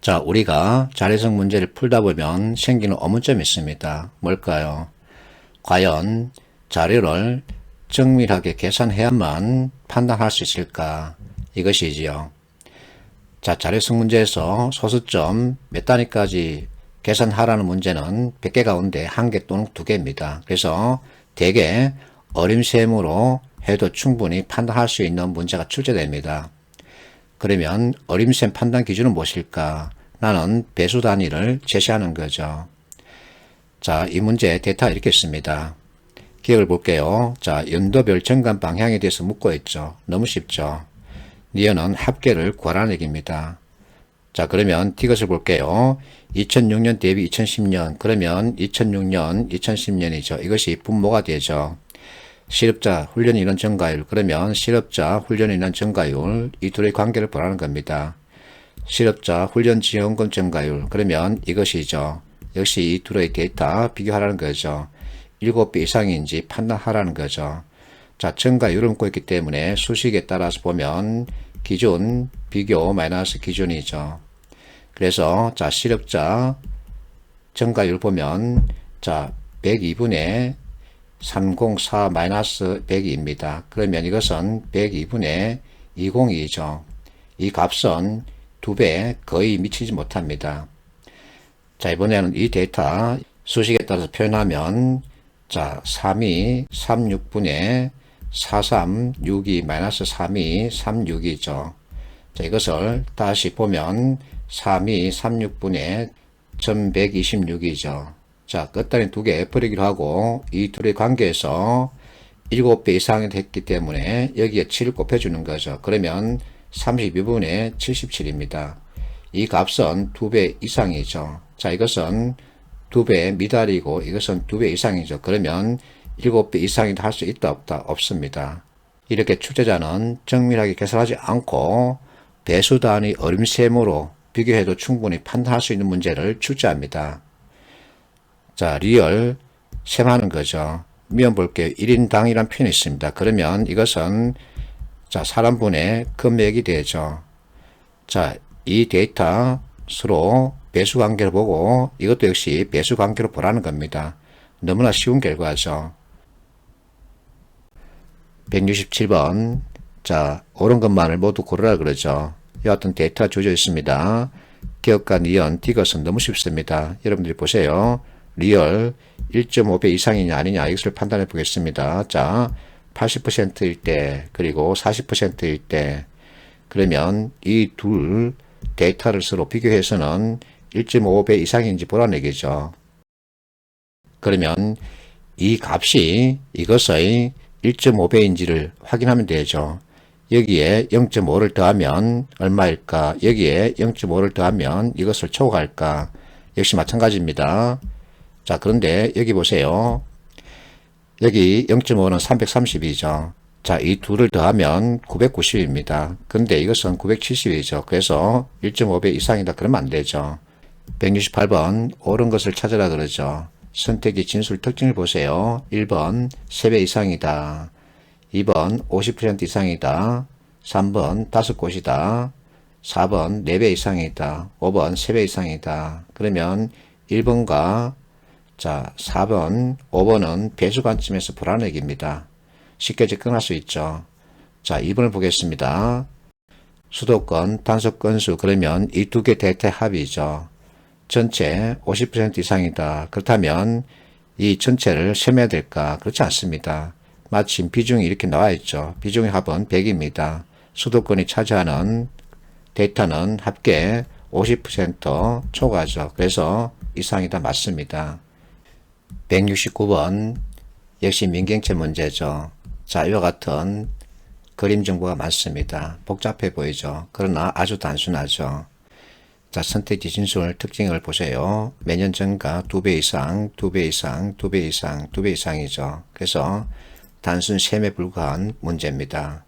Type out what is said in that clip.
자, 우리가 자리석 문제를 풀다 보면 생기는 의문점이 있습니다. 뭘까요? 과연 자료를 정밀하게 계산해야만 판단할 수 있을까? 이것이지요. 자, 자리석 문제에서 소수점 몇 단위까지 계산하라는 문제는 100개 가운데 1개 또는 2개입니다. 그래서 대개 어림셈으로 해도 충분히 판단할 수 있는 문제가 출제됩니다. 그러면 어림셈 판단 기준은 무엇일까? 나는 배수 단위를 제시하는 거죠. 자, 이 문제 데이터 이렇게 있습니다. 기억을 볼게요. 자, 연도별 정관 방향에 대해서 묻고 있죠. 너무 쉽죠. 니은은 합계를 구하라는 얘기입니다. 자, 그러면 이것을 볼게요. 2006년 대비 2010년, 그러면 2006년, 2010년이죠. 이것이 분모가 되죠. 실업자 훈련 인원 증가율, 그러면 실업자 훈련 인원 증가율, 이 둘의 관계를 보라는 겁니다. 실업자 훈련 지원금 증가율, 그러면 이것이죠. 역시 이 둘의 데이터 비교하라는 거죠. 7배 이상인지 판단하라는 거죠. 자, 증가율을 묻고 있기 때문에 수식에 따라서 보면 기준, 비교, 마이너스 기준이죠. 그래서 자, 실업자 증가율 보면 자, 102분의 304 마이너스 102입니다. 그러면 이것은 102분의 202죠. 이 값은 2배 거의 미치지 못합니다. 자, 이번에는 이 데이터 수식에 따라서 표현하면 자, 32 36분의 4362 마이너스 32 362죠. 자, 이것을 다시 보면 32 36분의 1126이죠. 자, 끝단위 2개 버리기로 하고 이 둘의 관계에서 7배 이상이 됐기 때문에 여기에 7을 곱해주는 거죠. 그러면 32분의 77입니다. 이 값은 2배 이상이죠. 자, 이것은 2배 미달이고 이것은 2배 이상이죠. 그러면 7배 이상이도 할 수 있다 없다? 없습니다. 이렇게 출제자는 정밀하게 계산하지 않고 배수 단위 어림셈으로 비교해도 충분히 판단할 수 있는 문제를 출제합니다. 자, 리얼 셈하는 거죠. 미연 볼게요. 1인당이란 표현이 있습니다. 그러면 이것은 자, 사람분의 금액이 되죠. 자, 이 데이터 서로 배수 관계를 보고 이것도 역시 배수 관계로 보라는 겁니다. 너무나 쉬운 결과죠. 167번. 자, 옳은 것만을 모두 고르라 그러죠. 여하튼 데이터가 주어져 있습니다. 기억과 니은, 이것은 너무 쉽습니다. 여러분들이 보세요. 리얼 1.5배 이상이냐 아니냐 이것을 판단해 보겠습니다. 자, 80%일 때 그리고 40%일 때 그러면 이 둘 데이터를 서로 비교해서는 1.5배 이상인지 보라는 얘기죠. 그러면 이 값이 이것의 1.5배인지를 확인하면 되죠. 여기에 0.5를 더하면 얼마일까? 여기에 0.5를 더하면 이것을 초과할까? 역시 마찬가지입니다. 자, 그런데 여기 보세요. 여기 0.5는 330이죠. 자, 이 둘을 더하면 990입니다. 근데 이것은 970이죠. 그래서 1.5배 이상이다 그러면 안 되죠. 168번 옳은 것을 찾으라 그러죠. 선택의 진술 특징을 보세요. 1번 3배 이상이다. 2번 50% 이상이다. 3번 5곳이다. 4번 4배 이상이다. 5번 3배 이상이다. 그러면 1번과 자, 4번, 5번은 배수 관점에서 보라는 얘기입니다. 쉽게 접근할 수 있죠. 자, 2번을 보겠습니다. 수도권, 단속 건수, 그러면 이 두 개 데이터의 합이죠. 전체 50% 이상이다. 그렇다면 이 전체를 셈해야 될까? 그렇지 않습니다. 마침 비중이 이렇게 나와 있죠. 비중의 합은 100입니다. 수도권이 차지하는 데이터는 합계 50% 초과죠. 그래서 이상이다 맞습니다. 169번 역시 민경채 문제죠. 자, 이와 같은 그림 정보가 많습니다. 복잡해 보이죠. 그러나 아주 단순하죠. 자, 선택지 진술 특징을 보세요. 매년 증가 2배 이상, 2배 이상, 2배 이상, 2배 이상이죠. 그래서 단순 셈에 불과한 문제입니다.